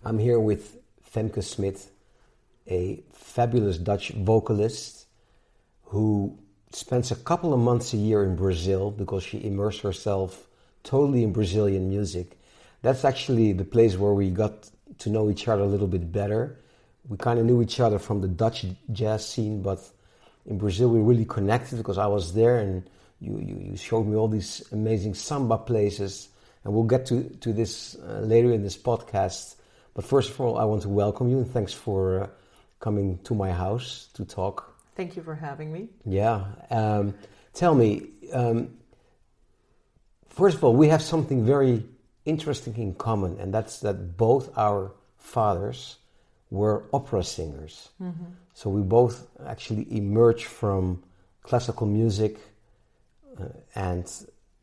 I'm here with Femke Smit, a fabulous Dutch vocalist who spends a couple of months a year in Brazil because she immersed herself totally in Brazilian music. That's actually the place where we got to know each other a little bit better. We kind of knew each other from the Dutch jazz scene, but in Brazil we really connected because I was there and you showed me all these amazing samba places, and we'll get to this later in this podcast. But first of all, I want to welcome you and thanks for coming to my house to talk. Thank you for having me. Yeah. Tell me, first of all, we have something very interesting in common, and that's that both our fathers were opera singers. Mm-hmm. So we both actually emerged from classical music and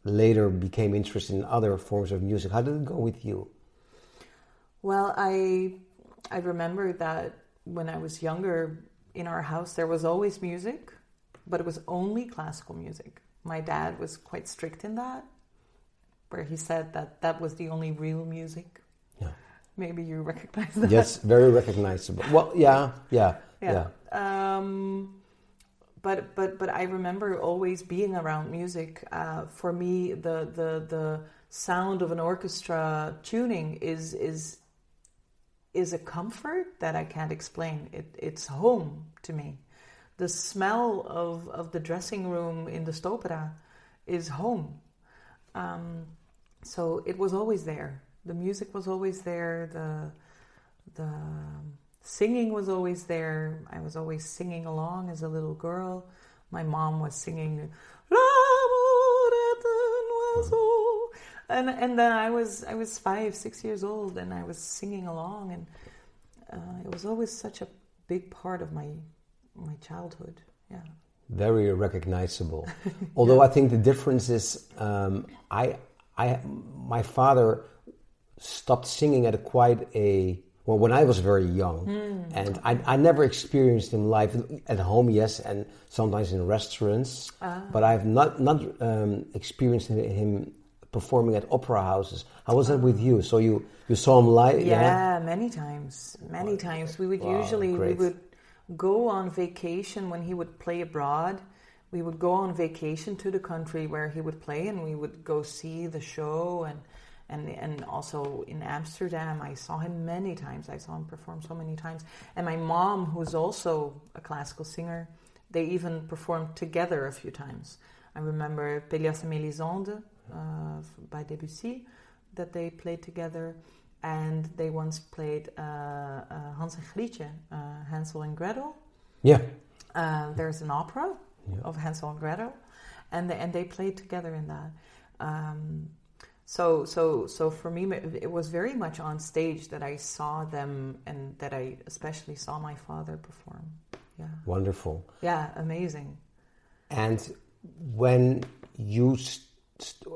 later became interested in other forms of music. How did it go with you? Well, I remember that when I was younger, in our house there was always music, but it was only classical music. My dad was quite strict in that, where he said that was the only real music. Yeah. Maybe you recognize that. Yes, very recognizable. Well, yeah. But I remember always being around music. For me, the sound of an orchestra tuning is a comfort that I can't explain. It's home to me. The smell of the dressing room in the Stopera is home. So it was always there. The music was always there. The singing was always there. I was always singing along as a little girl. My mom was singing L'amour est un oiseau. And then I was 5-6 years old and I was singing along, and it was always such a big part of my childhood. Yeah. Very recognizable. Although I think the difference is my father stopped singing at when I was very young, and I never experienced him live at home, yes, and sometimes in restaurants, but I've not experienced him performing at opera houses. How was that with you? So you saw him live? Yeah, many times. We would we would go on vacation when he would play abroad. We would go on vacation to the country where he would play, and we would go see the show, and also in Amsterdam, I saw him many times. I saw him perform so many times. And my mom, who's also a classical singer, they even performed together a few times. I remember Pélias et Mélisande by Debussy that they played together, and they once played Hans en Grietje, Hansel and Gretel. Yeah. There's an opera of Hansel and Gretel, and they played together in that. So for me, it was very much on stage that I saw them, and that I especially saw my father perform. Yeah. Wonderful. Yeah, amazing. And when you,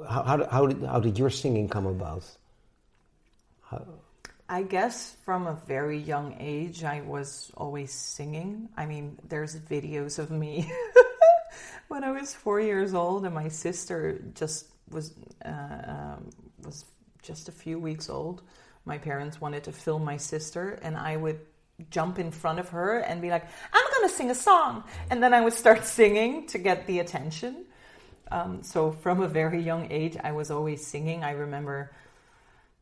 how did your singing come about? I guess from a very young age, I was always singing. I mean, there's videos of me when I was 4 years old, and my sister just was just a few weeks old. My parents wanted to film my sister, and I would jump in front of her and be like, I'm going to sing a song. And then I would start singing to get the attention. So from a very young age, I was always singing. I remember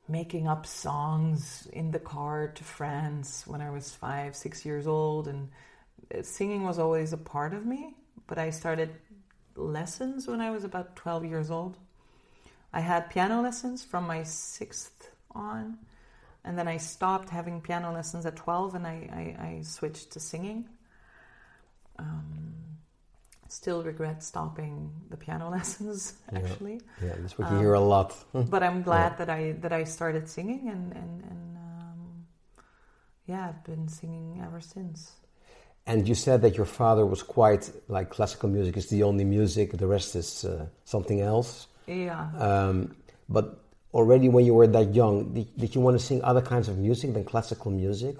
making up songs in the car to friends when I was 5-6 years old, and singing was always a part of me. But I started lessons when I was about 12 years old. I had piano lessons from my 6th on, and then I stopped having piano lessons at 12, and I switched to singing. Still regret stopping the piano lessons, actually. Yeah, that's what you hear a lot. But I'm glad that I started singing, and I've been singing ever since. And you said that your father was quite like classical music is the only music, the rest is something else. Yeah. But already when you were that young, did you want to sing other kinds of music than classical music,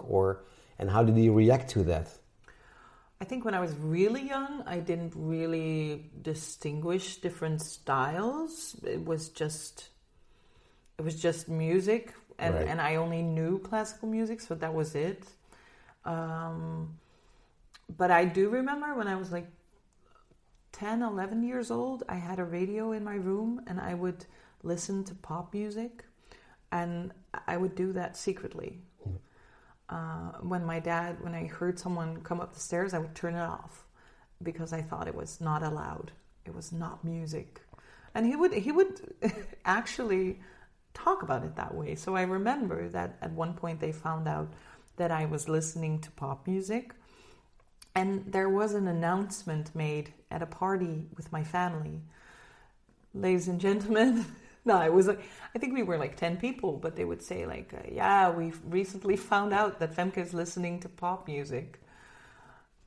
and how did you react to that? I think when I was really young, I didn't really distinguish different styles. It was just music, and I only knew classical music, so that was it. But I do remember when I was like 10, 11 years old, I had a radio in my room and I would listen to pop music, and I would do that secretly. When I heard someone come up the stairs, I would turn it off because I thought it was not allowed. It was not music. And he would actually talk about it that way. So I remember that at one point they found out that I was listening to pop music. And there was an announcement made at a party with my family. Ladies and gentlemen, no, it was like, I think we were like 10 people, but they would say like, yeah, we've recently found out that Femke is listening to pop music.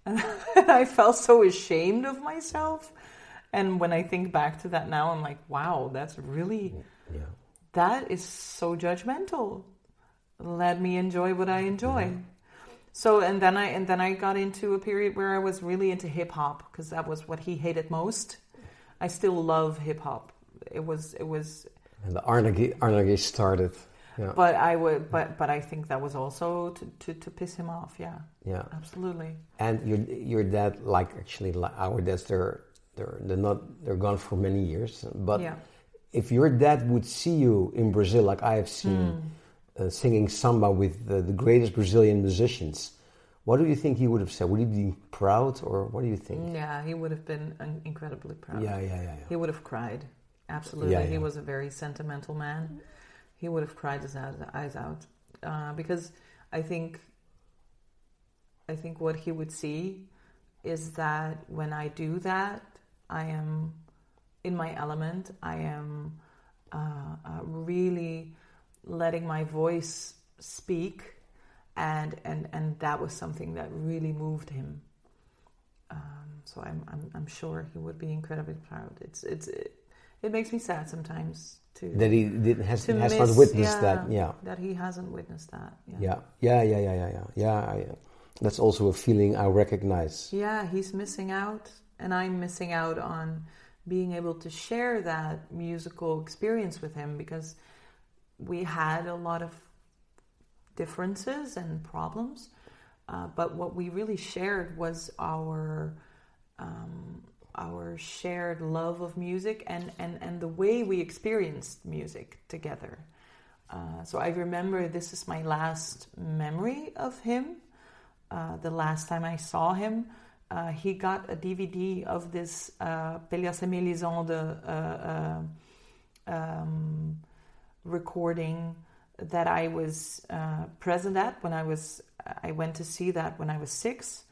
And I felt so ashamed of myself. And when I think back to that now, I'm like, wow, that's really, that is so judgmental. Let me enjoy what I enjoy. Yeah. So, and then I got into a period where I was really into hip hop, because that was what he hated most. I still love hip hop. It was. And the Arnage started. Yeah. But I think that was also to piss him off. Yeah. Yeah. Absolutely. And your dad, like our dads, they're gone for many years. But if your dad would see you in Brazil, like I have seen. Singing samba with the greatest Brazilian musicians, what do you think he would have said? Would he be proud, or what do you think? Yeah, he would have been incredibly proud. Yeah. He would have cried. Absolutely. Yeah. He was a very sentimental man. He would have cried his eyes out. Because I think what he would see is that when I do that, I am in my element. I am really letting my voice speak, and that was something that really moved him. So I'm sure he would be incredibly proud. It makes me sad sometimes that he has not witnessed that. Yeah, that he hasn't witnessed that. Yeah. That's also a feeling I recognize. Yeah, he's missing out, and I'm missing out on being able to share that musical experience with him, because we had a lot of differences and problems, but what we really shared was our shared love of music and the way we experienced music together. So I remember this is my last memory of him. The last time I saw him, he got a DVD of this Pelléas et Mélisande recording that I was present at when I went to see that when I was 6,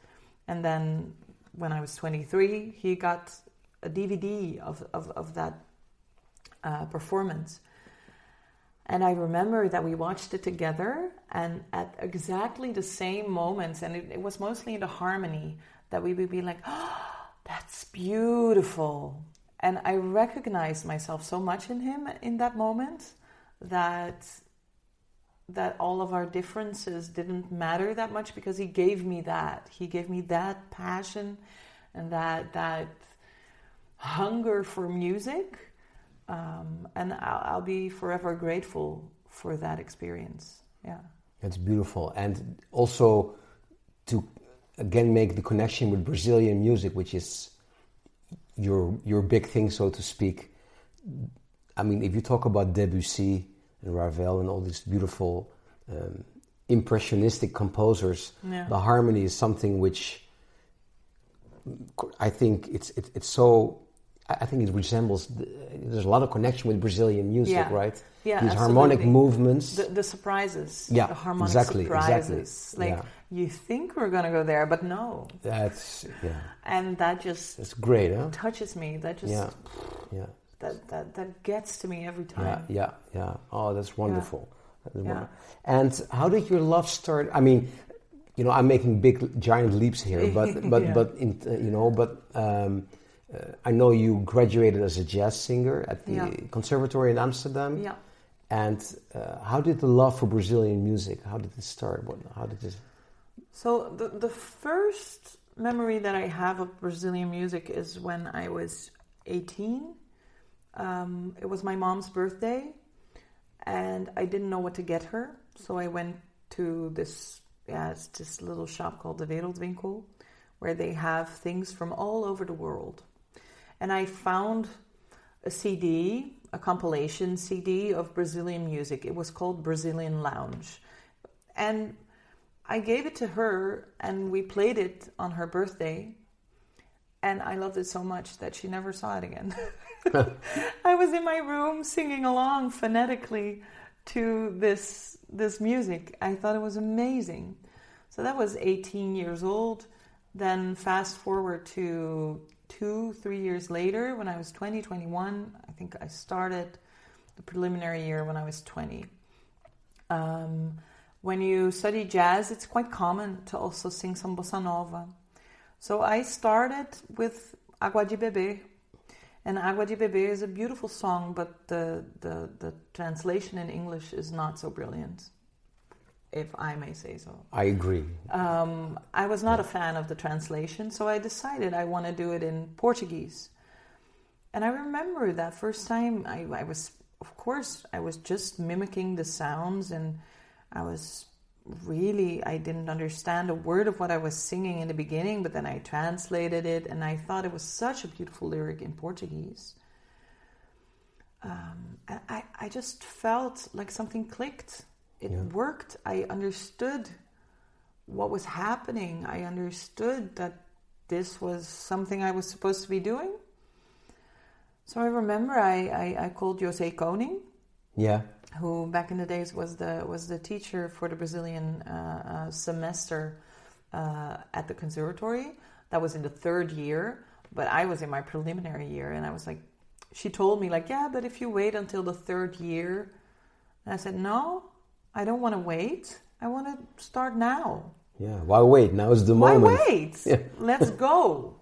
and then when I was 23, he got a DVD of that performance. And I remember that we watched it together, and at exactly the same moments, and it was mostly in the harmony, that we would be like, oh, that's beautiful. And I recognized myself so much in him in that moment, that all of our differences didn't matter that much, because he gave me that. He gave me that passion and that hunger for music. And I'll be forever grateful for that experience. Yeah. That's beautiful. And also to, again, make the connection with Brazilian music, which is your big thing, so to speak. I mean, if you talk about Debussy and Ravel and all these beautiful impressionistic composers, the harmony is something which I think it's so... I think it resembles... There's a lot of connection with Brazilian music, right? Yeah, these absolutely. Harmonic movements. The surprises. Yeah, the harmonic exactly, surprises. Like, you think we're going to go there, but no. That's... Yeah. And that just... That's great, huh? Touches me. That just... Yeah. That gets to me every time. Yeah. Oh, that's wonderful. Yeah. And how did your love start? I mean, I'm making giant leaps here, but I know you graduated as a jazz singer at the conservatory in Amsterdam. Yeah. And how did the love for Brazilian music? How did it start? How did this? So the first memory that I have of Brazilian music is when I was 18. It was my mom's birthday, and I didn't know what to get her. So I went to it's this little shop called the Wereldwinkel, where they have things from all over the world. And I found a CD, a compilation CD of Brazilian music. It was called Brazilian Lounge. And I gave it to her, and we played it on her birthday. And I loved it so much that she never saw it again. I was in my room singing along phonetically to this music. I thought it was amazing. So that was 18 years old. Then fast forward to 2-3 years later, when I was 20, 21, I think I started the preliminary year when I was 20. When you study jazz, it's quite common to also sing some bossa nova. So I started with Água de Beber. And Água de Beber is a beautiful song, but the translation in English is not so brilliant, if I may say so. I agree. I was not a fan of the translation, so I decided I want to do it in Portuguese. And I remember that first time I was just mimicking the sounds, and I didn't understand a word of what I was singing in the beginning, but then I translated it, and I thought it was such a beautiful lyric in Portuguese. I just felt like something clicked. It worked. I understood what was happening. I understood that this was something I was supposed to be doing. So I remember I called José Koning. Yeah. Who back in the days was the teacher for the Brazilian semester at the conservatory. That was in the third year, but I was in my preliminary year, and I was like, she told me like, yeah, but if you wait until the third year, and I said, no, I don't want to wait. I want to start now. Yeah, why wait? Now is the moment. Why wait? Yeah. Let's go.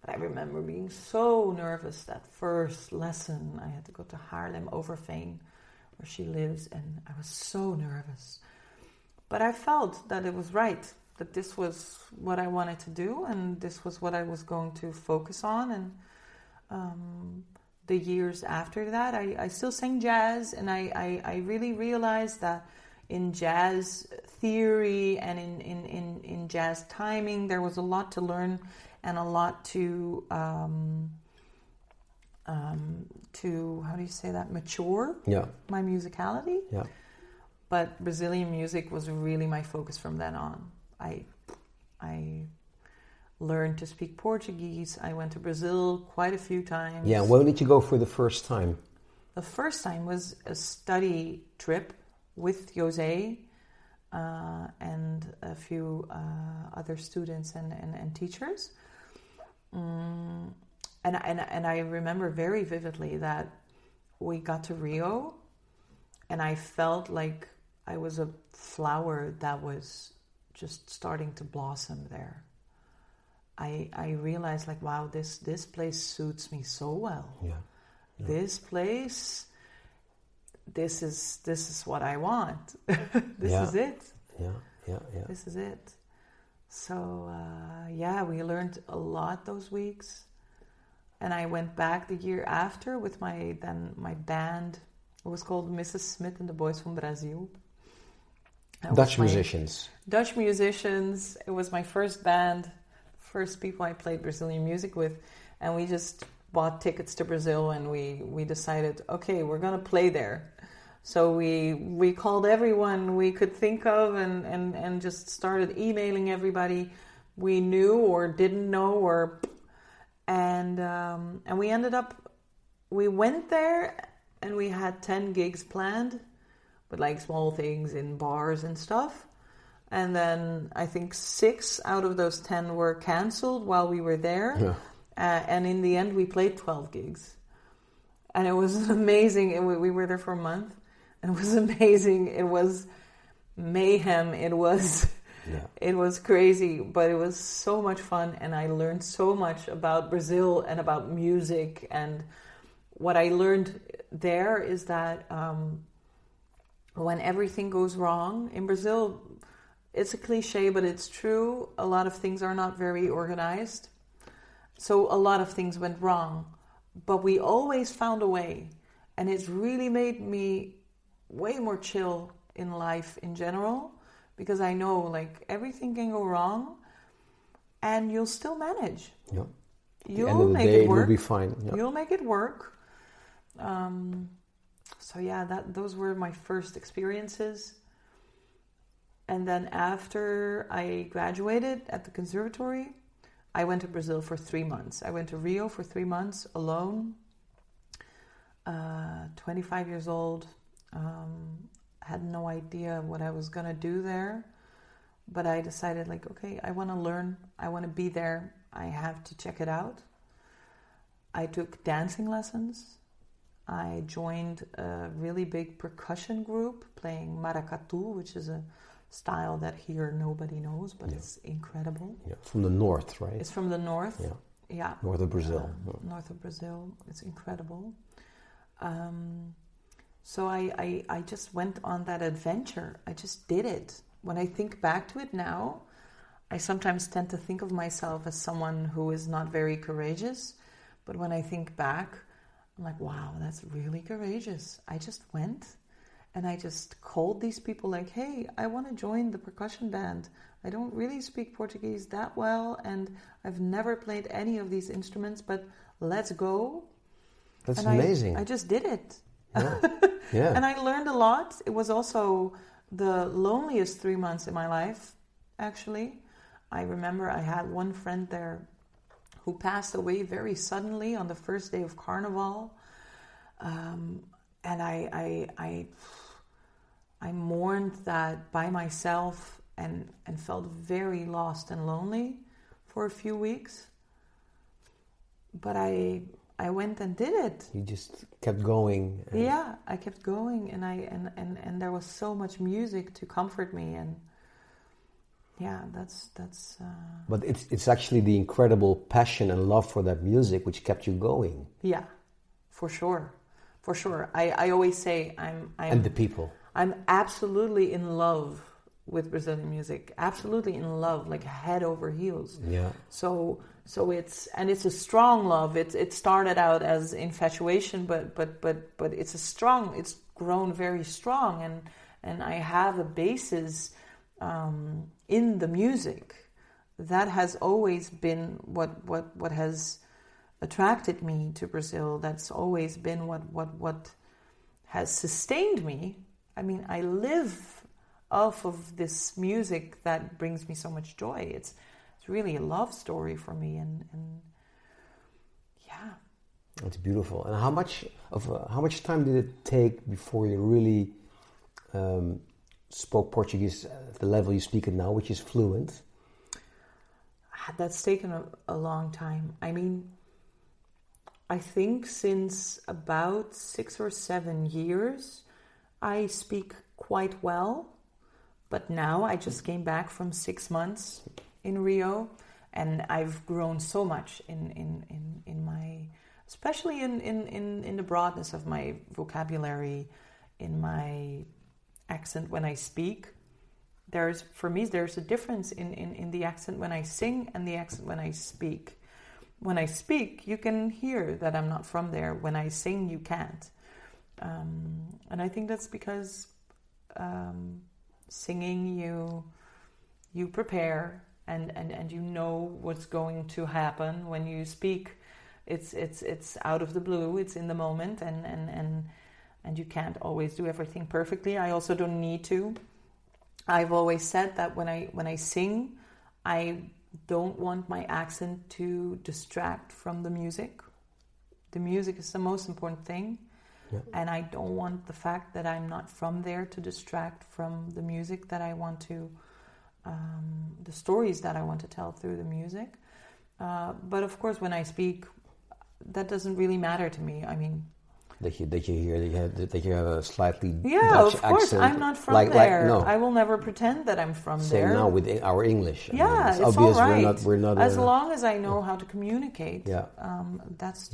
But I remember being so nervous that first lesson. I had to go to Haarlem, Overveen, where she lives, and I was so nervous. But I felt that it was right, that this was what I wanted to do, and this was what I was going to focus on. And the years after that, I still sang jazz, and I really realized that in jazz theory and in jazz timing, there was a lot to learn and a lot to how do you say that, mature my musicality. Yeah. But Brazilian music was really my focus from then on. I learned to speak Portuguese. I went to Brazil quite a few times. Yeah, when did you go for the first time? The first time was a study trip with José and a few other students and teachers. And I remember very vividly that we got to Rio, and I felt like I was a flower that was just starting to blossom there. I realized like, wow, this place suits me so well. Yeah. This place, this is what I want. This is it. Yeah. This is it. So we learned a lot those weeks. And I went back the year after with my band. It was called Mrs. Smit and the Boys from Brazil. Dutch musicians. Dutch musicians. It was my first band, first people I played Brazilian music with. And we just bought tickets to Brazil, and we decided, okay, we're going to play there. So we called everyone we could think of and just started emailing everybody we knew or didn't know, and we ended up, we went there and we had 10 gigs planned, but like small things in bars and stuff. And then I think 6 out of those 10 were canceled while we were there. Yeah. And in the end, we played 12 gigs. And it was amazing. We were there for a month. And it was amazing. It was mayhem. It was crazy, but it was so much fun. And I learned so much about Brazil and about music. And what I learned there is that when everything goes wrong in Brazil, it's a cliche, but it's true. A lot of things are not very organized. So a lot of things went wrong, but we always found a way. And it's really made me way more chill in life in general, because I know like everything can go wrong and you'll still manage. Yeah. You'll make it work. It will be fine. Yeah. You'll make it work. So yeah, those were my first experiences. And then after I graduated at the conservatory, I went to Brazil for 3 months. I went to Rio for 3 months alone. 25 years old. Had no idea what I was gonna do there, but I decided like, okay, I want to learn. I want to be there. I have to check it out. I took dancing lessons. I joined a really big percussion group playing maracatu, which is a style that here nobody knows, but it's incredible. Yeah, from the north, right? It's from the north. Yeah. North of Brazil. North of Brazil. It's incredible. So I just went on that adventure. I just did it. When I think back to it now, I sometimes tend to think of myself as someone who is not very courageous. But when I think back, I'm like, wow, that's really courageous. I just went and I just called these people like, hey, I want to join the percussion band. I don't really speak Portuguese that well, and I've never played any of these instruments, but let's go. That's amazing. I just did it. Yeah. Yeah. And I learned a lot. It was also the loneliest 3 months in my life, actually. I remember I had one friend there who passed away very suddenly on the first day of Carnival. And I mourned that by myself and felt very lost and lonely for a few weeks. But I went and did it. You just kept going. Yeah, I kept going, and there was so much music to comfort me, and yeah, that's. But it's actually the incredible passion and love for that music which kept you going. Yeah, for sure. I always say I'm and the people. I'm absolutely in love with Brazilian music. Absolutely in love, like head over heels. Yeah. So it's a strong love. It started out as infatuation, but it's grown very strong, and I have a basis in the music. That has always been what has attracted me to Brazil. That's always been what has sustained me. I mean, I live off of this music that brings me so much joy. It's really a love story for me, and yeah, it's beautiful. And how much time did it take before you really spoke Portuguese at the level you speak it now, which is fluent? That's taken a long time. I mean, I think since about 6 or 7 years, I speak quite well. But now I just came back from 6 months in Rio, and I've grown so much in my, especially in the broadness of my vocabulary, in my accent when I speak. There's a difference in the accent when I sing and the accent when I speak. When I speak, you can hear that I'm not from there. When I sing, you can't. And I think that's because singing, you prepare and you know what's going to happen. When you speak, it's out of the blue. It's in the moment, and you can't always do everything perfectly. I also don't need to. I've always said that when I sing, I don't want my accent to distract from the music. The music is the most important thing. Yeah. And I don't want the fact that I'm not from there to distract from the music that I want to, the stories that I want to tell through the music. But of course, when I speak, that doesn't really matter to me. I mean, that you hear that you have a slightly yeah, Dutch of course. accent. I'm not from there. No. I will never pretend that I'm from there. Same now with our English. Yeah, I mean, it's obvious all right. We're not. As long as I know how to communicate. Yeah. That's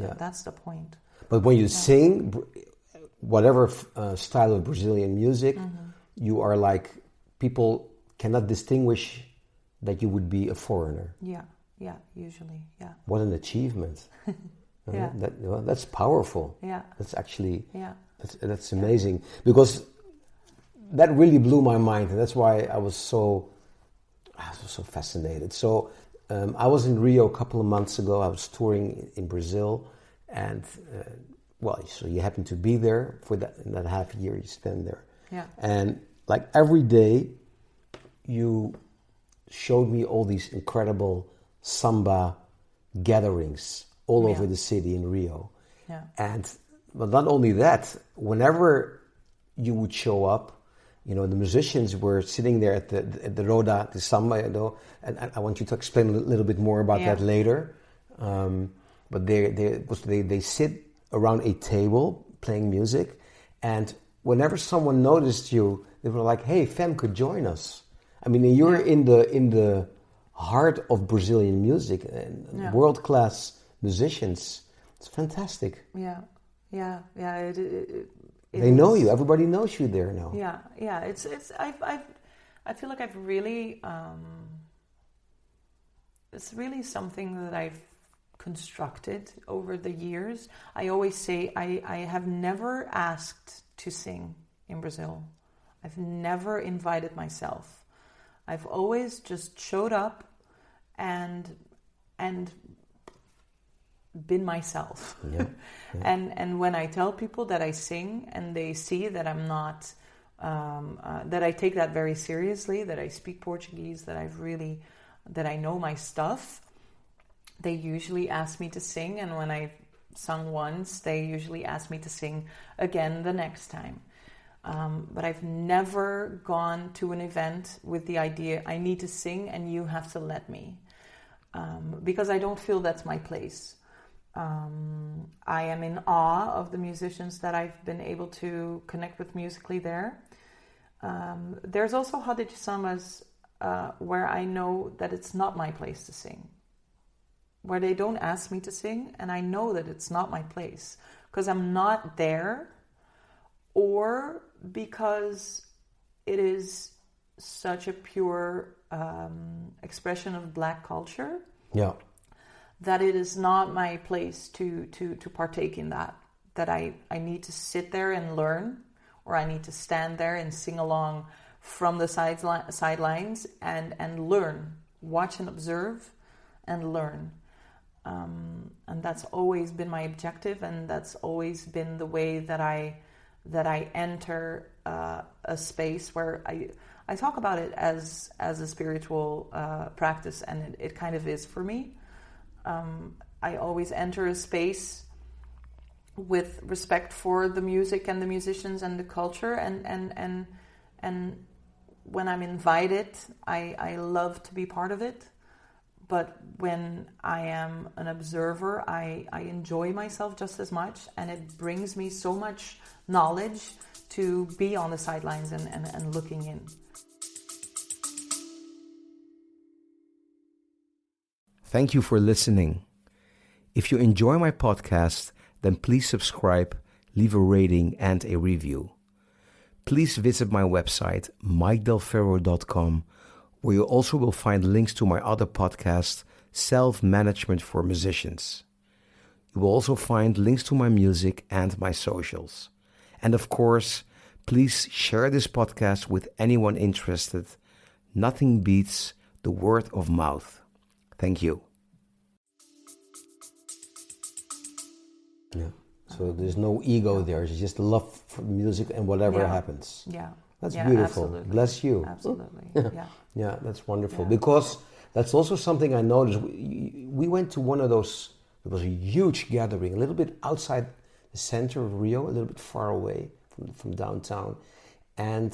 the point. But when you sing, whatever style of Brazilian music, you are like, people cannot distinguish that you would be a foreigner. Yeah, usually, yeah. What an achievement. Yeah. That's powerful. Yeah. That's actually, yeah. that's amazing. Because that really blew my mind, and that's why I was so fascinated. So I was in Rio a couple of months ago. I was touring in Brazil, and so you happen to be there for that half year you spend there. Yeah. And like every day, you showed me all these incredible samba gatherings all over the city in Rio. Yeah. But not only that, whenever you would show up, the musicians were sitting there at the Roda, the Samba, and I want you to explain a little bit more about that later. But they sit around a table playing music, and whenever someone noticed you, they were like, "Hey, Femke, join us." I mean, you're in the heart of Brazilian music and world-class musicians. It's fantastic. Yeah. They know you. Everybody knows you there now. Yeah. It's. I feel like I've really. It's really something that I've constructed over the years. I always say I have never asked to sing in Brazil. I've never invited myself. I've always just showed up and been myself. Yeah. And when I tell people that I sing and they see that I'm not, that I take that very seriously, that I speak Portuguese, that I know my stuff, they usually ask me to sing. And when I've sung once, they usually ask me to sing again the next time. But I've never gone to an event with the idea, I need to sing and you have to let me. Because I don't feel that's my place. I am in awe of the musicians that I've been able to connect with musically there. There's also Rio de Sambas where I know that it's not my place to sing. Where they don't ask me to sing, and I know that it's not my place. Because I'm not there, or because it is such a pure expression of Black culture. Yeah. That it is not my place to partake in that. That I need to sit there and learn, or I need to stand there and sing along from the sidelines and learn, watch and observe and learn. And that's always been my objective, and that's always been the way that I enter a space where I talk about it as a spiritual practice, and it kind of is for me. I always enter a space with respect for the music and the musicians and the culture, and when I'm invited, I love to be part of it. But when I am an observer, I enjoy myself just as much, and it brings me so much knowledge to be on the sidelines and looking in. Thank you for listening. If you enjoy my podcast, then please subscribe, leave a rating and a review. Please visit my website, mikedelferro.com, where you also will find links to my other podcast, Self-Management for Musicians. You will also find links to my music and my socials. And of course, please share this podcast with anyone interested. Nothing beats the word of mouth. Thank you. Yeah. So there's no ego there. It's just love for music and whatever happens. Yeah. That's beautiful. Absolutely. Bless you. Absolutely. Yeah. Yeah, that's wonderful. Yeah. Because that's also something I noticed. We went to one of those, it was a huge gathering, a little bit outside the center of Rio, a little bit far away from downtown. And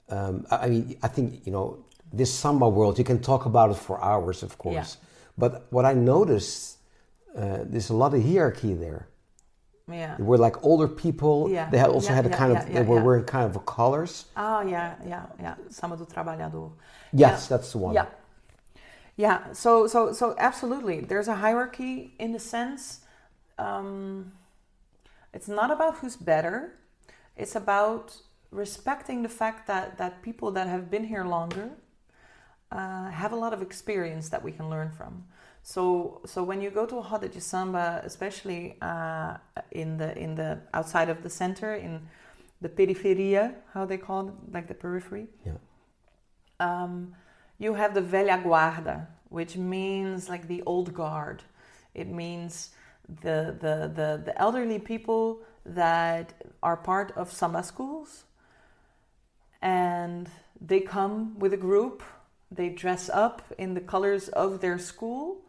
I think, this samba world, you can talk about it for hours, of course. Yeah. But what I noticed, there's a lot of hierarchy there. Yeah. They were like older people. Yeah. They had also had a kind of, they were wearing kind of collars. Oh, yeah. Samba do Trabalhador. Yes, that's the one. Yeah. Yeah, so absolutely. There's a hierarchy in the sense, it's not about who's better. It's about respecting the fact that people that have been here longer have a lot of experience that we can learn from. So when you go to a Rio de Samba, especially in the outside of the center, the periferia, how they call it, like the periphery. Yeah. You have the velha guarda, which means like the old guard. It means the elderly people that are part of samba schools, and they come with a group. They dress up in the colors of their school,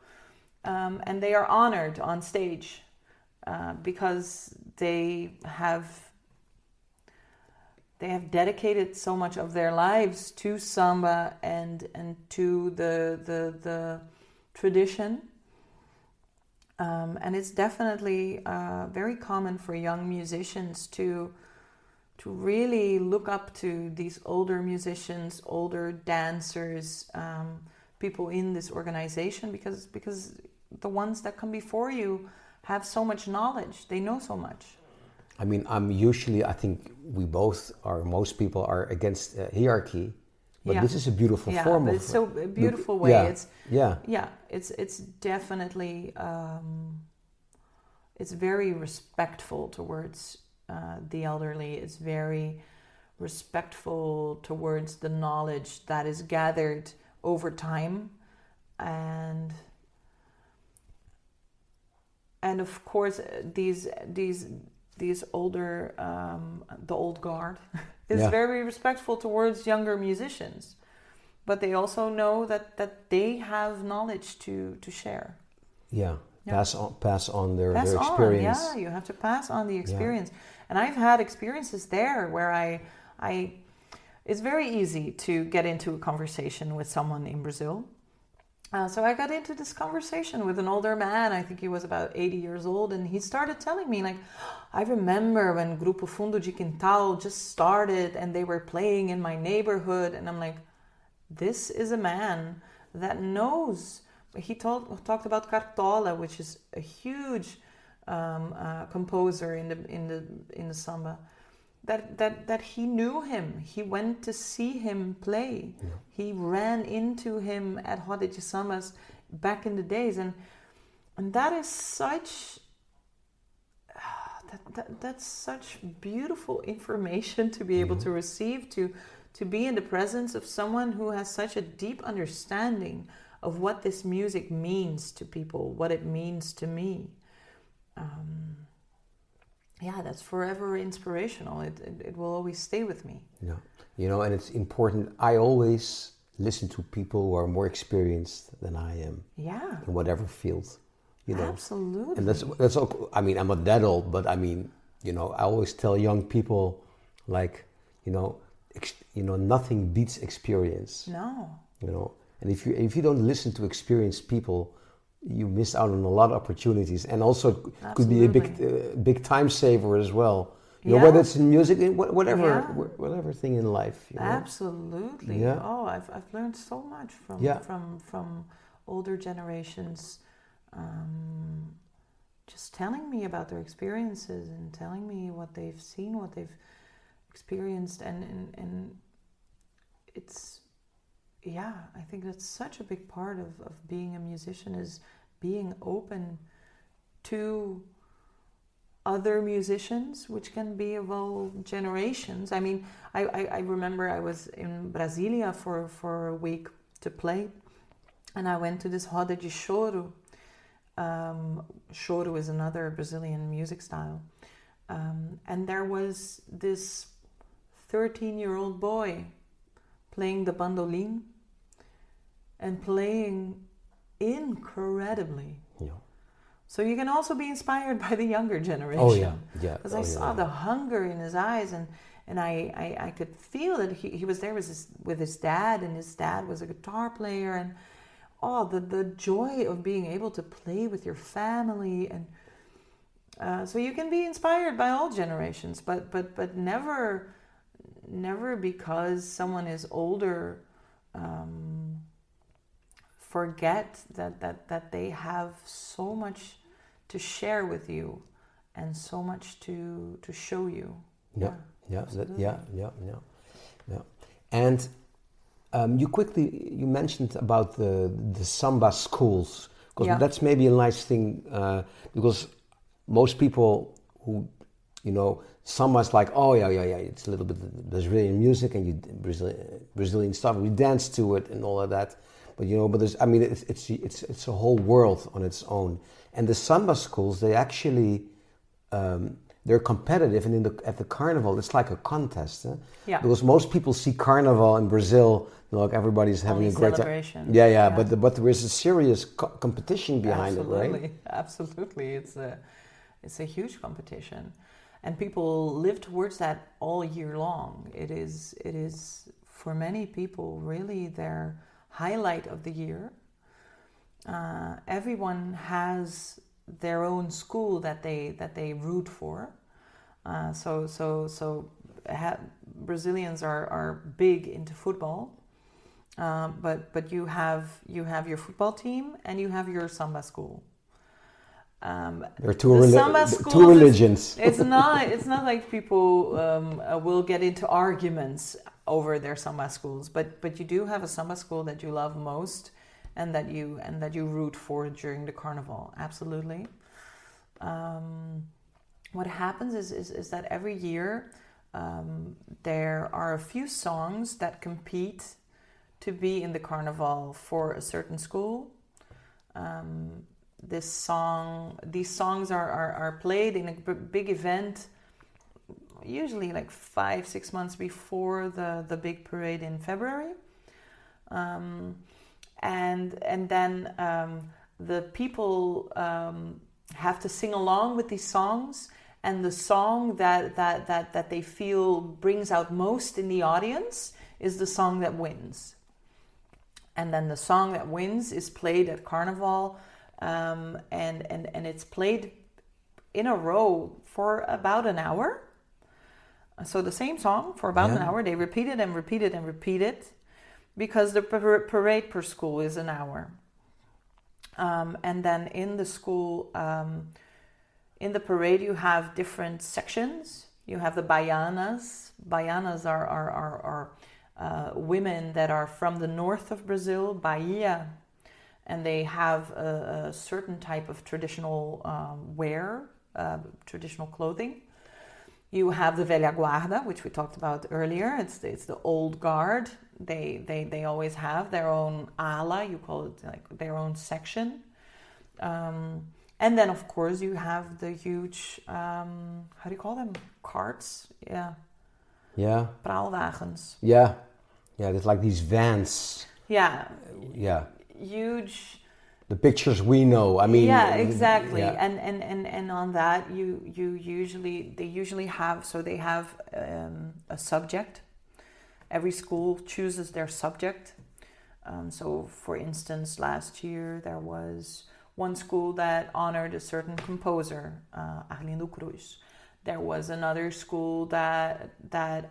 and they are honored on stage because they have dedicated so much of their lives to samba and to the tradition. And it's definitely very common for young musicians to really look up to these older musicians, older dancers, people in this organization, because the ones that come before you have so much knowledge. They know so much. I mean, I think we both are, most people are against hierarchy, but this is a beautiful form of... it's so a beautiful way. It's definitely, it's very respectful towards the elderly. It's very respectful towards the knowledge that is gathered over time, and of course these older, the old guard is very respectful towards younger musicians, but they also know that they have knowledge to share. Yeah. Pass on their experience. Yeah, you have to pass on the experience. And I've had experiences there where I it's very easy to get into a conversation with someone in Brazil. So I got into this conversation with an older man. I think he was about 80 years old, and he started telling me, like, I remember when Grupo Fundo de Quintal just started and they were playing in my neighborhood. And I'm like, this is a man that knows. He talked about Cartola, which is a huge composer in the samba. That he knew him. He went to see him play. Yeah. He ran into him at Roda de Sambas back in the days, and that is such that's such beautiful information to be able to receive, to be in the presence of someone who has such a deep understanding of what this music means to people, what it means to me. That's forever inspirational. It will always stay with me. Yeah, and it's important. I always listen to people who are more experienced than I am. Yeah. In whatever field, Absolutely. And that's all. I mean, I'm not that old, but I mean, I always tell young people, like, nothing beats experience. No. And if you don't listen to experienced people, you miss out on a lot of opportunities, and also could be a big time saver as well. Whether it's in music, whatever thing in life. Absolutely. Yeah. Oh, I've learned so much from older generations, just telling me about their experiences and telling me what they've seen, what they've experienced, and it's. Yeah, I think that's such a big part of being a musician, is being open to other musicians, which can be of all generations. I mean, I remember I was in Brasilia for a week to play, and I went to this roda de choro. Choro is another Brazilian music style. And there was this 13-year-old boy playing the bandolim, and playing incredibly. Yeah. So you can also be inspired by the younger generation. Oh yeah. Because I saw the hunger in his eyes, and I could feel that he was there with his dad, and his dad was a guitar player, and the joy of being able to play with your family, and so you can be inspired by all generations, but never because someone is older. Forget that they have so much to share with you and so much to show you. Yeah. And you mentioned about the samba schools, because that's maybe a nice thing, because most people who you know, Samba's like, oh yeah, it's a little bit Brazilian music and Brazilian stuff. We dance to it and all of that. But you know, it's a whole world on its own. And the Samba schools, they actually they're competitive, and at the carnival, it's like a contest. Yeah. Because most people see carnival in Brazil, you know, like everybody's having Only a great celebration. time. Yeah. But there is a serious competition behind it, right? Absolutely. It's a huge competition, and people live towards that all year long. It is for many people really their highlight of the year. Everyone has their own school that they root for. Brazilians are big into football, but you have your football team and you have your samba school. There are two religions. It's not like people will get into arguments over their samba schools, but you do have a samba school that you love most, and that you root for during the carnival. Absolutely. What happens is that every year there are a few songs that compete to be in the carnival for a certain school. These songs are played in a big event, usually like 5-6 months before the big parade in February. And then the people have to sing along with these songs, and the song that they feel brings out most in the audience is the song that wins. And then the song that wins is played at Carnival, and it's played in a row for about an hour. So the same song for about an hour. They repeat it and repeat it and repeat it, because the parade per school is an hour. And then in the school, in the parade, you have different sections. You have the baianas. Baianas are women that are from the north of Brazil, Bahia, and they have a certain type of traditional wear, traditional clothing. You have the velha guarda, which we talked about earlier. It's the old guard. They always have their own ala, you call it, like their own section. And then, of course, you have the huge, how do you call them? Carts? Yeah. Yeah. Praalwagens. Yeah. Yeah, there's like these vans. Yeah. Yeah. Huge. The pictures we know. I mean. Yeah, exactly. Yeah. And on that, they usually have, so they have a subject. Every school chooses their subject. So, for instance, last year there was one school that honored a certain composer, Arlindo Cruz. There was another school that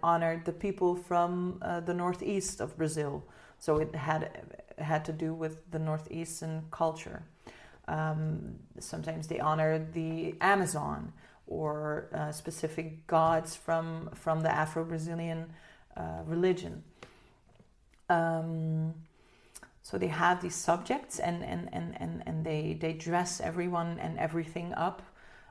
honored the people from the northeast of Brazil. So it had to do with the northeastern culture. Sometimes they honored the Amazon or specific gods from the Afro-Brazilian religion. So they have these subjects, and they dress everyone and everything up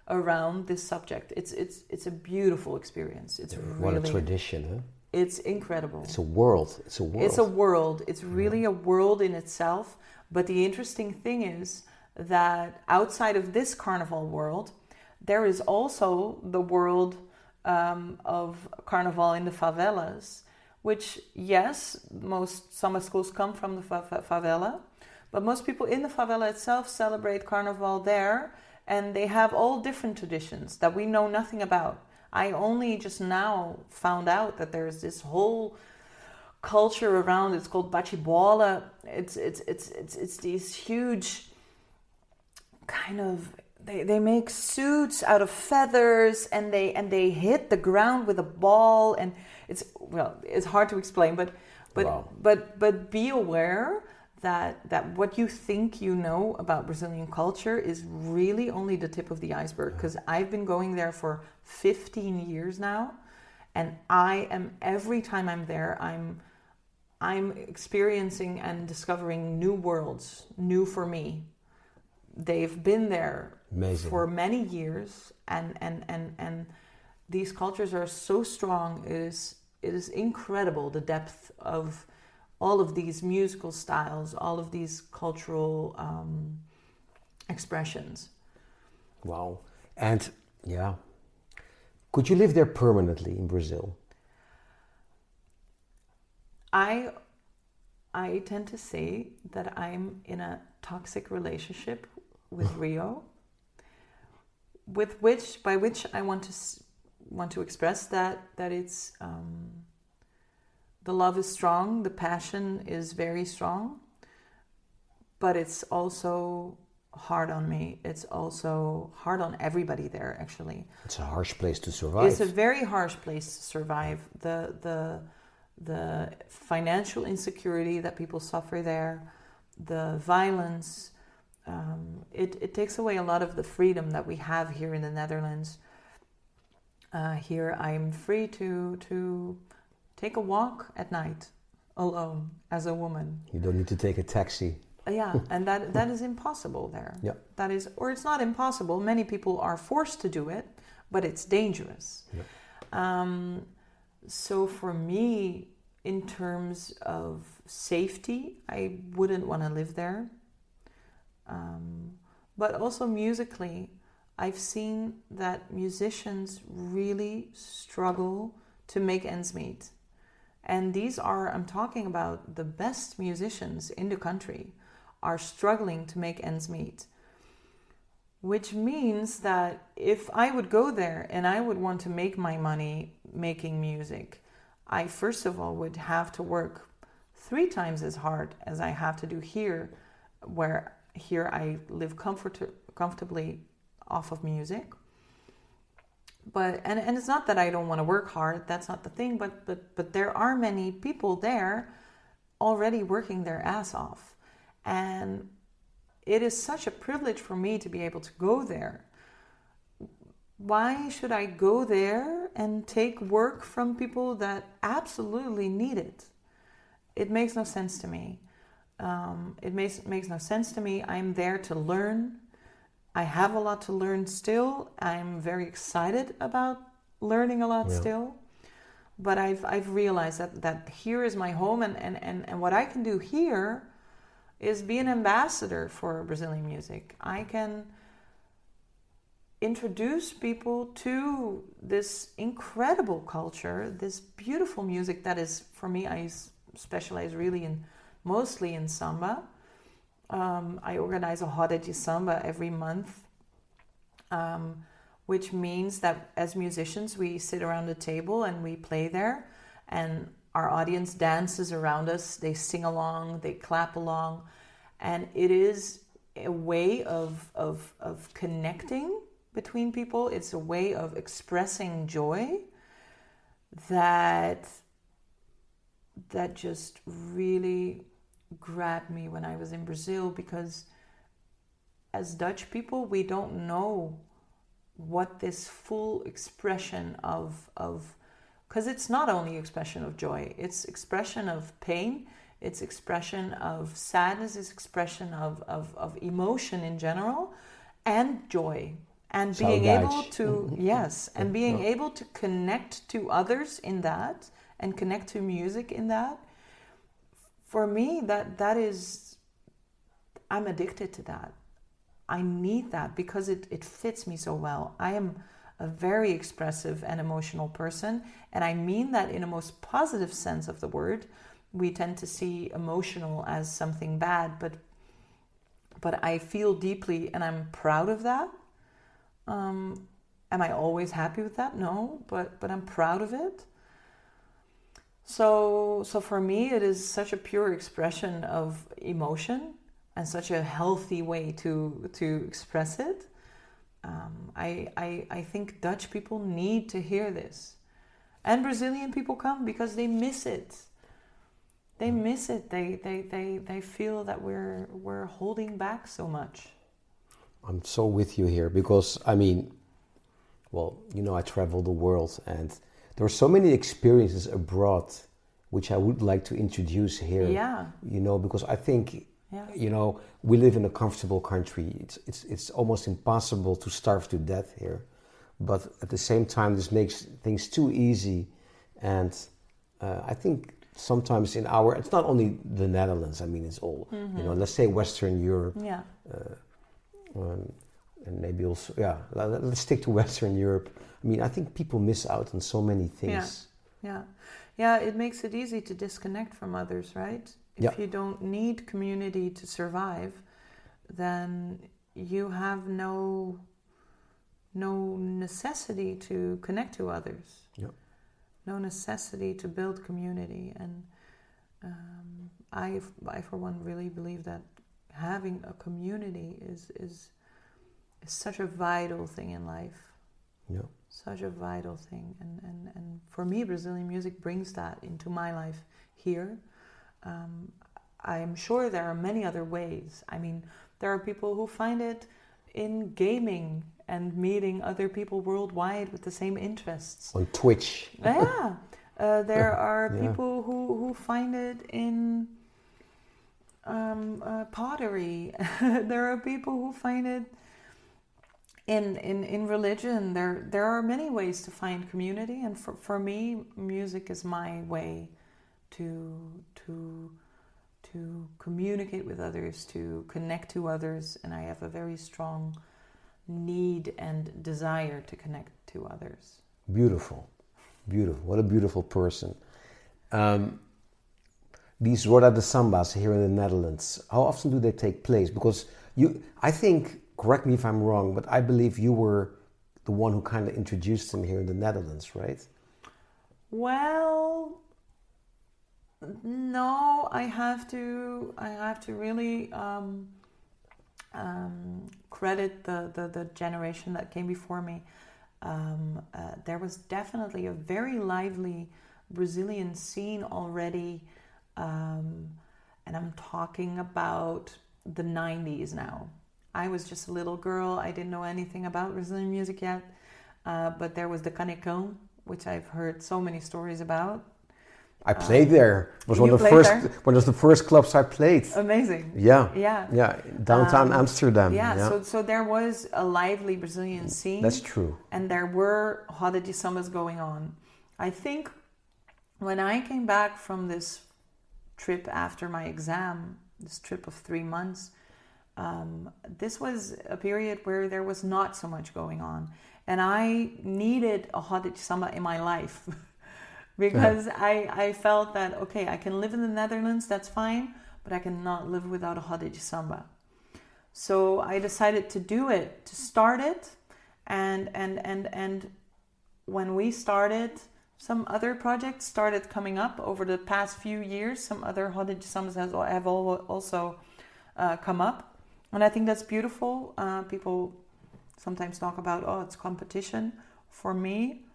around this subject. It's a beautiful experience. It's what really, a tradition, huh? It's incredible. It's a world. It's a world. It's really a world in itself. But the interesting thing is that outside of this carnival world, there is also the world of carnival in the favelas, which, yes, most samba schools come from the favela, but most people in the favela itself celebrate carnival there, and they have all different traditions that we know nothing about. I only just now found out that there's this whole culture around. It's called bate-bola. It's these huge kind of, they make suits out of feathers, and they hit the ground with a ball, and it's hard to explain, but Wow. but be aware that what you think you know about Brazilian culture is really only the tip of the iceberg, because I've been going there for 15 years now, and every time I'm there, I'm experiencing and discovering new worlds, new for me. They've been there Amazing. for many years, and these cultures are so strong. It is incredible, the depth of all of these musical styles, all of these cultural expressions. Wow. And yeah, could you live there permanently in Brazil? I tend to say that I'm in a toxic relationship with Rio, by which I want to express that it's the love is strong, the passion is very strong, but it's also hard on me. It's also hard on everybody there, actually. It's a harsh place to survive. It's a very harsh place to survive. The financial insecurity that people suffer there, the violence, it takes away a lot of the freedom that we have here in the Netherlands. Here I'm free to take a walk at night alone as a woman. You don't need to take a taxi. Yeah, and that is impossible there. Yeah. That is, or it's not impossible. Many people are forced to do it, but it's dangerous. Yeah. So for me, in terms of safety, I wouldn't want to live there. But also musically, I've seen that musicians really struggle to make ends meet. And I'm talking about the best musicians in the country are struggling to make ends meet. Which means that if I would go there and I would want to make my money making music, I first of all would have to work 3 times as hard as I have to do here, where here I live comfortably off of music. But and it's not that I don't want to work hard, that's not the thing, but there are many people there already working their ass off. And it is such a privilege for me to be able to go there. Why should I go there and take work from people that absolutely need it? It makes no sense to me. It makes no sense to me. I'm there to learn. I have a lot to learn still. I'm very excited about learning a lot still. But I've realized that here is my home, and what I can do here is be an ambassador for Brazilian music. I can introduce people to this incredible culture, this beautiful music that is, for me, I specialize really mostly in Samba. I organize a Roda de Samba every month, which means that as musicians, we sit around a table and we play there, and our audience dances around us, they sing along, they clap along, and it is a way of connecting between people. It's a way of expressing joy that just really grabbed me when I was in Brazil, because as Dutch people, we don't know what this full expression of because it's not only expression of joy, it's expression of pain, it's expression of sadness, it's expression of emotion in general, and joy, and being able to and being able to connect to others in that, and connect to music in that. For me, that is, I'm addicted to that. I need that because it fits me so well. I am a very expressive and emotional person, and I mean that in a most positive sense of the word. We tend to see emotional as something bad, but I feel deeply, and I'm proud of that. Am I always happy with that? No, but I'm proud of it. So for me, it is such a pure expression of emotion and such a healthy way to express it. I think Dutch people need to hear this, and Brazilian people come because they miss it. They miss it. They feel that we're holding back so much. I'm so with you here, because I mean, well, I travel the world, and there are so many experiences abroad which I would like to introduce here. Yeah. Because I think, we live in a comfortable country. It's almost impossible to starve to death here. but at the same time, this makes things too easy. And I think sometimes it's not only the Netherlands, I mean, it's all, let's say Western Europe. Yeah. And maybe also, let's stick to Western Europe. I mean, I think people miss out on so many things. Yeah, it makes it easy to disconnect from others, right? If you don't need community to survive, then you have no necessity to connect to others. No necessity to build community. And I for one really believe that having a community is such a vital thing in life. Such a vital thing. And for me, Brazilian music brings that into my life here. I'm sure there are many other ways. I mean, there are people who find it in gaming and meeting other people worldwide with the same interests. On Twitch. There are people who find it in pottery. There are people who find it in religion. There are many ways to find community, and for me, music is my way to communicate with others, to connect to others, and I have a very strong need and desire to connect to others. Beautiful. What a beautiful person. These Roda de Sambas here in the Netherlands, how often do they take place? Because I think, correct me if I'm wrong, but I believe you were the one who kind of introduced them here in the Netherlands, right? Well, no, I have to really credit the generation that came before me. There was definitely a very lively Brazilian scene already, and I'm talking about the 90s now. I was just a little girl. I didn't know anything about Brazilian music yet, but there was the Canecão, which I've heard so many stories about. I played there. It was one of the first clubs I played. Amazing. Yeah. Downtown Amsterdam. So there was a lively Brazilian scene. That's true. And there were roda de sambas going on. I think when I came back from this trip after my exam, this trip of 3 months, this was a period where there was not so much going on. And I needed a roda de samba in my life. Because I felt that, okay, I can live in the Netherlands, that's fine, but I cannot live without a roda de samba. So I decided to do it, to start it, and when we started, some other projects started coming up over the past few years. Some other roda de sambas have also come up, and I think that's beautiful. People sometimes talk about, it's competition. For me,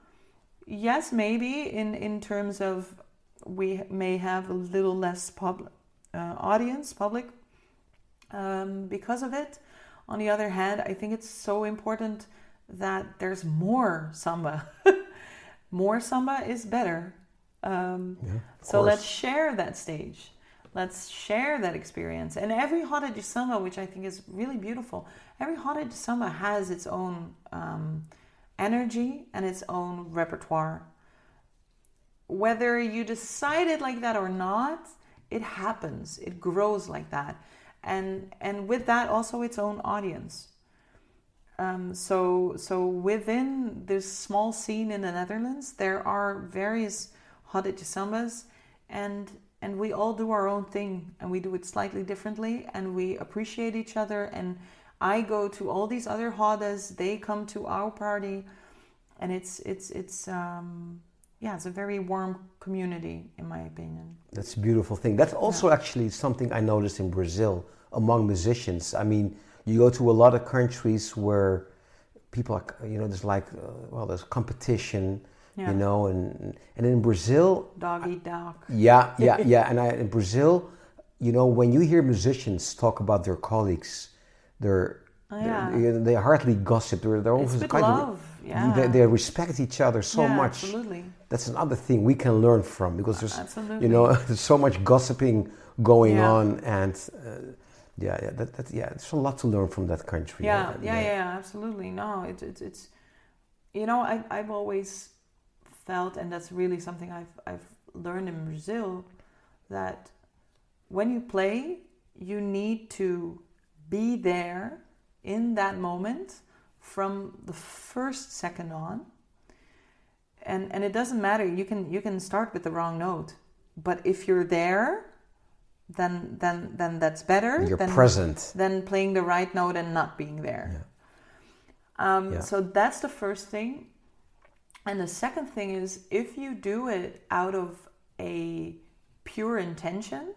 yes, maybe in terms of we may have a little less public because of it. On the other hand, I think it's so important that there's more samba. More samba is better. So let's share that stage. Let's share that experience. And every roda de samba, which I think is really beautiful, every roda de samba has its own energy and its own repertoire. Whether you decide it like that or not, it happens. It grows like that. And with that also its own audience. So within this small scene in the Netherlands, there are various roda de sambas, and we all do our own thing, and we do it slightly differently, and we appreciate each other. And I go to all these other rodas, they come to our party, and it's a very warm community, in my opinion. That's a beautiful thing. That's also actually something I noticed in Brazil among musicians. I mean, you go to a lot of countries where people are, there's there's competition, and in Brazil... Dog eat dog. Yeah. And in Brazil, when you hear musicians talk about their colleagues, they hardly gossip. They're always with love. They respect each other so much. Absolutely. That's another thing we can learn from, because there's there's so much gossiping going on, and there's a lot to learn from that country. Yeah, absolutely. No, it's I've always felt, and that's really something I've learned in Brazil, that when you play, you need to be there in that moment from the first second on. And it doesn't matter. You can start with the wrong note, but if you're there, then that's better. You're present. Than playing the right note and not being there. Yeah. So that's the first thing. And the second thing is, if you do it out of a pure intention,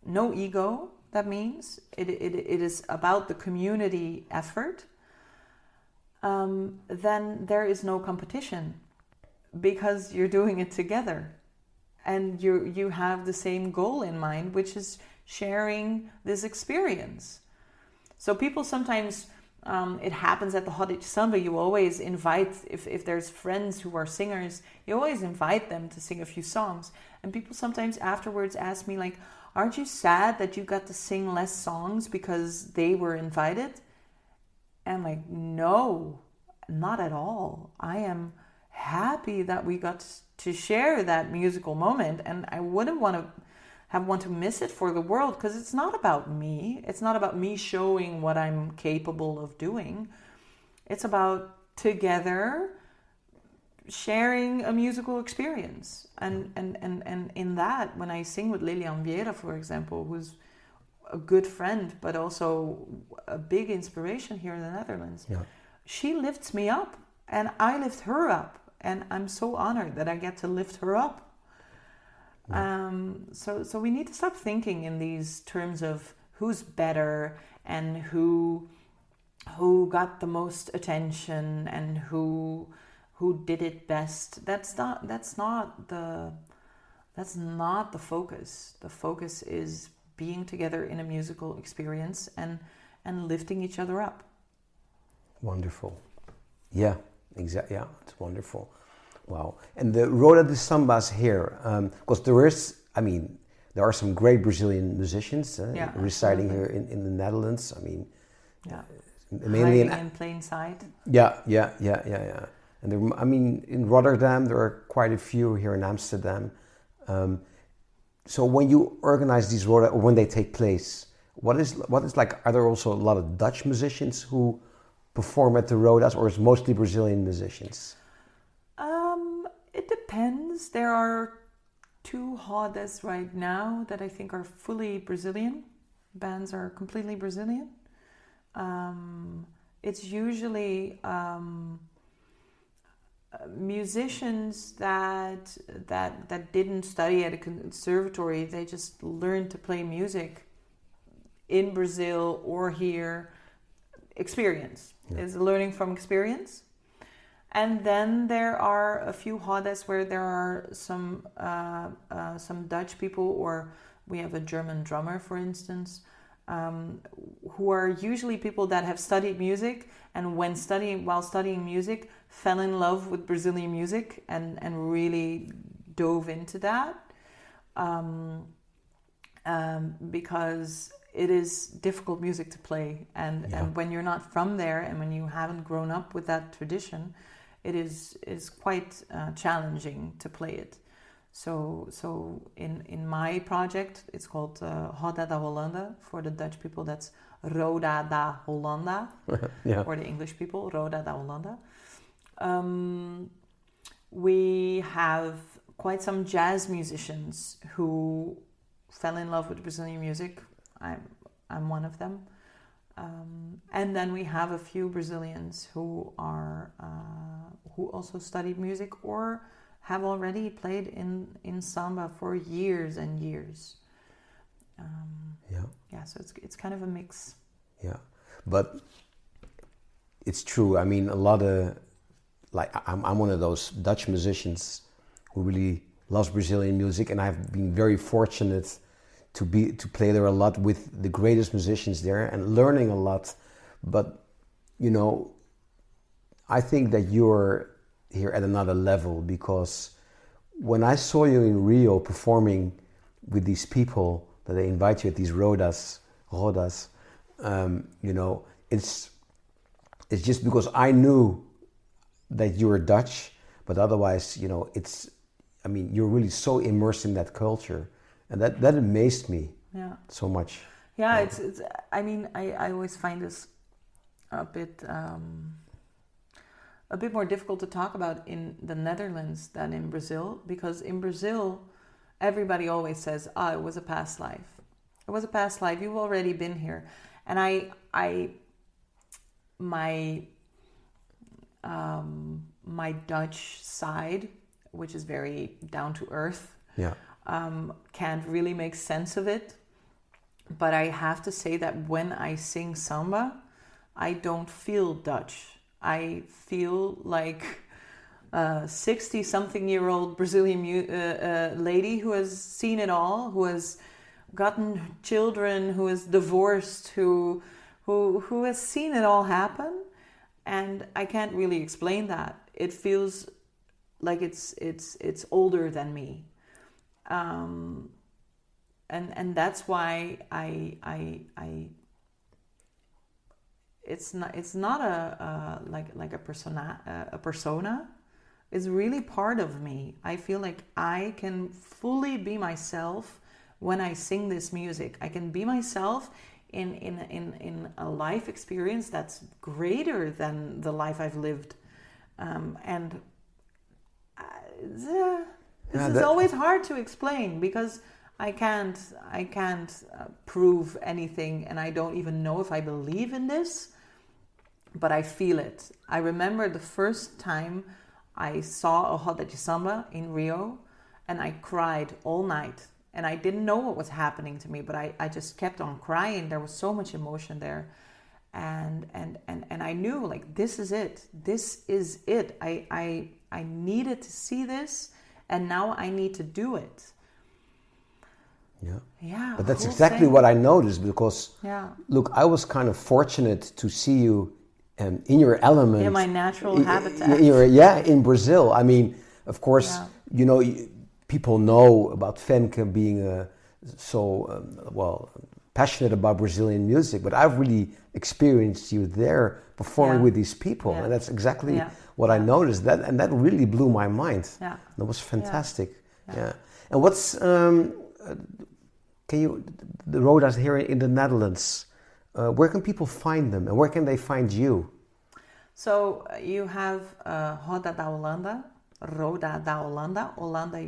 no ego, that means it is about the community effort, then there is no competition, because you're doing it together and you have the same goal in mind, which is sharing this experience. So people sometimes, it happens at the Holland Samba, you always invite, if there's friends who are singers, you always invite them to sing a few songs. And people sometimes afterwards ask me, like, aren't you sad that you got to sing less songs because they were invited? And I'm like, no, not at all. I am happy that we got to share that musical moment, and I wouldn't want to miss it for the world, because it's not about me. It's not about me showing what I'm capable of doing. It's about together sharing a musical experience. And in that, when I sing with Lilian Vieira, for example, who's a good friend, but also a big inspiration here in the Netherlands, she lifts me up and I lift her up. And I'm so honored that I get to lift her up. So we need to stop thinking in these terms of who's better and who got the most attention and who did it best. That's not the focus. The focus is being together in a musical experience and lifting each other up. Wonderful. Yeah, exactly. Yeah, it's wonderful. Wow. And the Roda de Sambas here, because there are some great Brazilian musicians residing here in the Netherlands. Mainly in plain sight. Yeah. And there, in Rotterdam, there are quite a few here in Amsterdam. So when you organize these Roda, or when they take place, what is like? Are there also a lot of Dutch musicians who perform at the Rodas, or is mostly Brazilian musicians? It depends. There are 2 Rodas right now that I think are fully Brazilian. Bands are completely Brazilian. It's usually musicians that didn't study at a conservatory. They just learned to play music in Brazil or here. Experience is learning from experience. And then there are a few Rodas where there are some Dutch people, or we have a German drummer, for instance, who are usually people that have studied music, and while studying music, fell in love with Brazilian music and really dove into that, because it is difficult music to play, and when you're not from there and when you haven't grown up with that tradition, it is quite challenging to play it. So in my project, it's called Roda da Holanda. For the Dutch people, that's Roda da Holanda. For the English people, Roda da Holanda. We have quite some jazz musicians who fell in love with Brazilian music. I'm one of them. And then we have a few Brazilians who also studied music or have already played in Samba for years and years. So it's kind of a mix. Yeah, but it's true. I mean, a lot of, like, I'm one of those Dutch musicians who really loves Brazilian music, and I've been very fortunate to play there a lot with the greatest musicians there and learning a lot. But, I think that you're here at another level, because when I saw you in Rio performing with these people that they invite you at these rodas, it's just because I knew that you're Dutch, but otherwise, you're really so immersed in that culture, and that amazed me so much. Yeah, it's. I mean, I always find this a bit more difficult to talk about in the Netherlands than in Brazil, because in Brazil, everybody always says, "Ah, it was a past life. It was a past life. You've already been here," and my Dutch side, which is very down to earth, can't really make sense of it. But I have to say that when I sing samba, I don't feel Dutch. I feel like a 60-something-year-old Brazilian lady who has seen it all, who has gotten children, who is divorced, who has seen it all happen. And I can't really explain that. It feels like it's older than me, and that's why it's not a persona. It's really part of me. I feel like I can fully be myself when I sing this music. I can be myself in a life experience that's greater than the life I've lived, and this is always hard to explain, because I can't prove anything, and I don't even know if I believe in this, but I feel it. I remember the first time I saw a Roda de Samba in Rio, and I cried all night. And I didn't know what was happening to me, but I just kept on crying. There was so much emotion there. And I knew, like, this is it. This is it. I needed to see this, and now I need to do it. Yeah. Yeah. But that's exactly what I noticed, because, yeah. Look, I was kind of fortunate to see you in your element. In my natural habitat. In Brazil. I mean, of course, people know about Femke being passionate about Brazilian music, but I've really experienced you there performing with these people, and that's exactly what I noticed. And that really blew my mind. Yeah. That was fantastic. Yeah. And what's the Roda's here in the Netherlands? Where can people find them, and where can they find you? So you have Roda da Holanda. Roda da Holanda. Holanda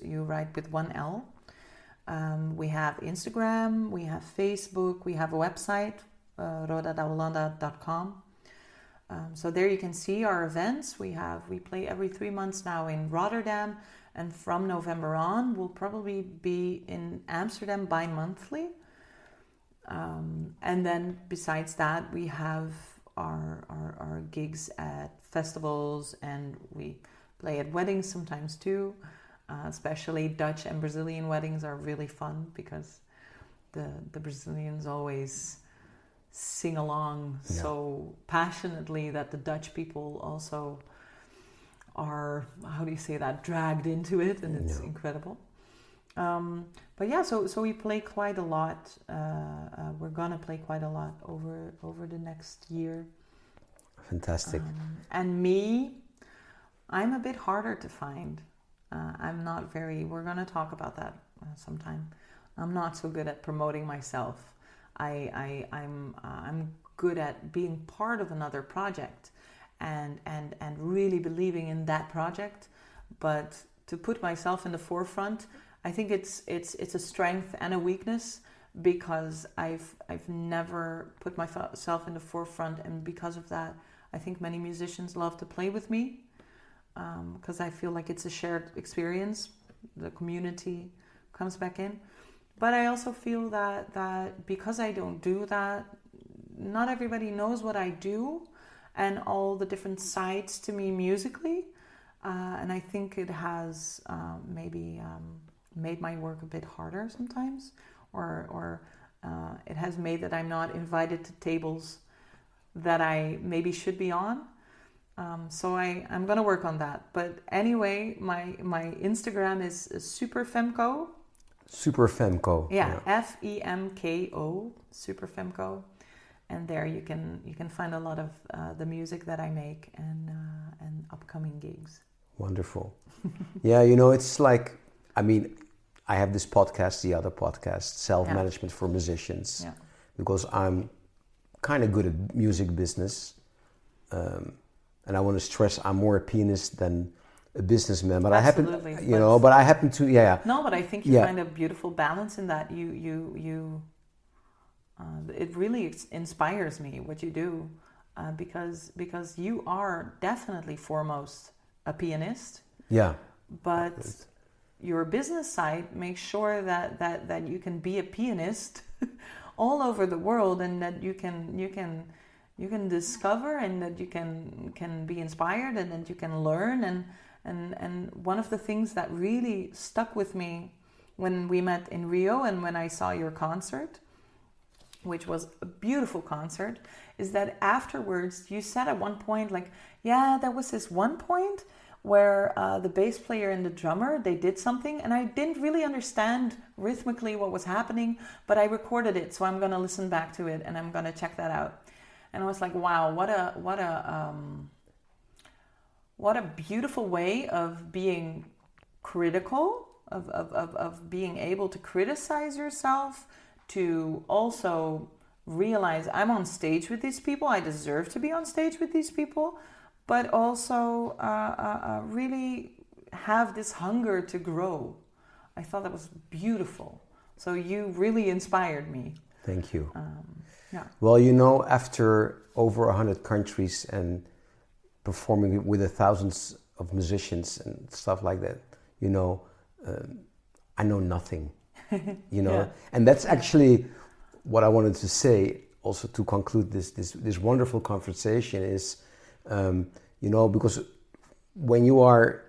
you write with one L. We have Instagram, we have Facebook, we have a website, rodadaholanda.com. So there you can see our events. We play every 3 months now in Rotterdam, and from November on we'll probably be in Amsterdam bi-monthly. And then besides that, we have our gigs at festivals, and we play at weddings sometimes too. Especially Dutch and Brazilian weddings are really fun, because the Brazilians always sing along so passionately that the Dutch people also are, how do you say that, dragged into it, and it's incredible. But yeah, so we play quite a lot. We're gonna play quite a lot over the next year. Fantastic. And me, I'm a bit harder to find. I'm not very. We're gonna talk about that sometime. I'm not so good at promoting myself. I'm good at being part of another project, and really believing in that project. But to put myself in the forefront, I think it's a strength and a weakness, because I've never put myself in the forefront, and because of that, I think many musicians love to play with me, because I feel like it's a shared experience. The community comes back in. But I also feel that because I don't do that, not everybody knows what I do and all the different sides to me musically. And I think it has maybe made my work a bit harder sometimes, or it has made that I'm not invited to tables that I maybe should be on. So I'm going to work on that. But anyway, my Instagram is Super Femko. Super Femko. Yeah, Femko, Super Femko. and there you can find a lot of the music that I make and upcoming gigs. Wonderful. Yeah, you know, it's like, I mean, I have this podcast, the other podcast, Self-Management for Musicians, because I'm kind of good at music business. And I want to stress I'm more a pianist than a businessman. But Absolutely. I happen to, No, but I think you find a beautiful balance in that. It really inspires me what you do, because you are definitely foremost a pianist. Yeah. But your business side makes sure that you can be a pianist all over the world, and that you can discover, and that you can be inspired, and that you can learn. And one of the things that really stuck with me when we met in Rio and when I saw your concert, which was a beautiful concert, is that afterwards you said at one point, like, yeah, there was this one point where the bass player and the drummer, they did something, and I didn't really understand rhythmically what was happening, but I recorded it, so I'm going to listen back to it and I'm going to check that out. And I was like, wow, what a beautiful way of being critical, of being able to criticize yourself, to also realize I'm on stage with these people, I deserve to be on stage with these people, but also really have this hunger to grow. I thought that was beautiful. So you really inspired me. Thank you. Yeah. Well, you know, after over 100 countries and performing with thousands of musicians and stuff like that, you know, I know nothing. You know, and that's actually what I wanted to say. Also, to conclude this wonderful conversation is, you know, because when you are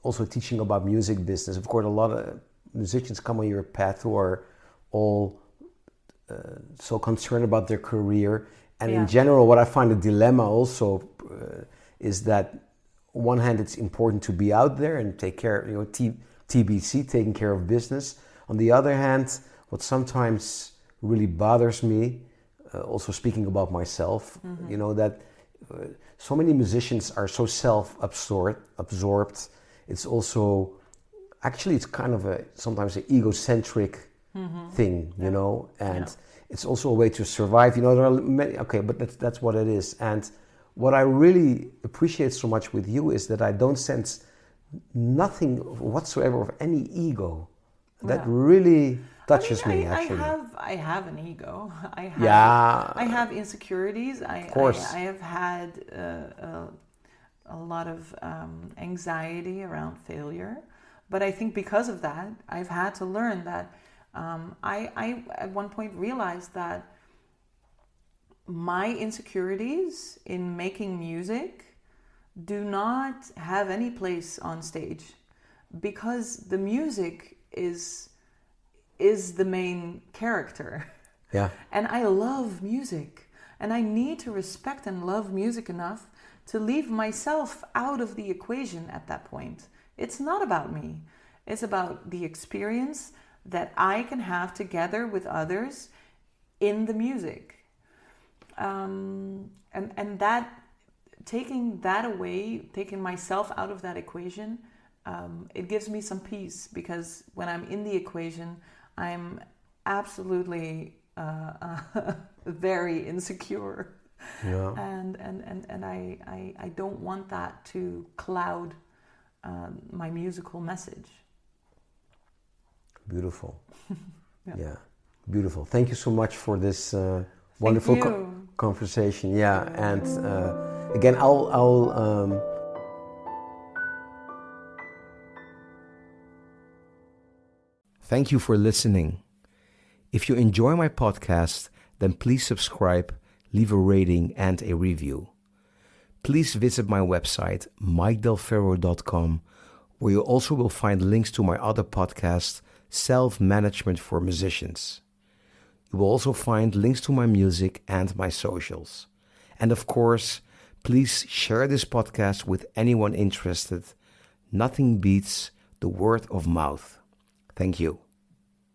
also teaching about music business, of course, a lot of musicians come on your path who are all so concerned about their career. And in general, what I find a dilemma also is that on one hand, it's important to be out there and take care, you know, TBC, taking care of business. On the other hand, what sometimes really bothers me, also speaking about myself, you know, that so many musicians are so self-absorbed. It's also, actually, it's kind of sometimes an egocentric thing, you know, and it's also a way to survive. You know, there are many, but that's what it is. And what I really appreciate so much with you is that I don't sense nothing whatsoever of any ego. That really touches me, actually. I have an ego. I have insecurities. Of course. I have had a lot of anxiety around failure. But I think because of that, I've had to learn that I at one point realized that my insecurities in making music do not have any place on stage, because the music is the main character. Yeah. And I love music, and I need to respect and love music enough to leave myself out of the equation at that point. It's not about me. It's about the experience that I can have together with others in the music. And that, taking that away, taking myself out of that equation, it gives me some peace, because when I'm in the equation, I'm absolutely very insecure. Yeah. And I don't want that to cloud my musical message. Beautiful. Yeah, beautiful. Thank you so much for this wonderful conversation. Yeah, and again, I'll thank you for listening. If you enjoy my podcast, then please subscribe, leave a rating and a review. Please visit my website, mikedelferro.com, where you also will find links to my other podcast, Self-Management for Musicians. You will also find links to my music and my socials. And of course, please share this podcast with anyone interested. Nothing beats the word of mouth. Thank you.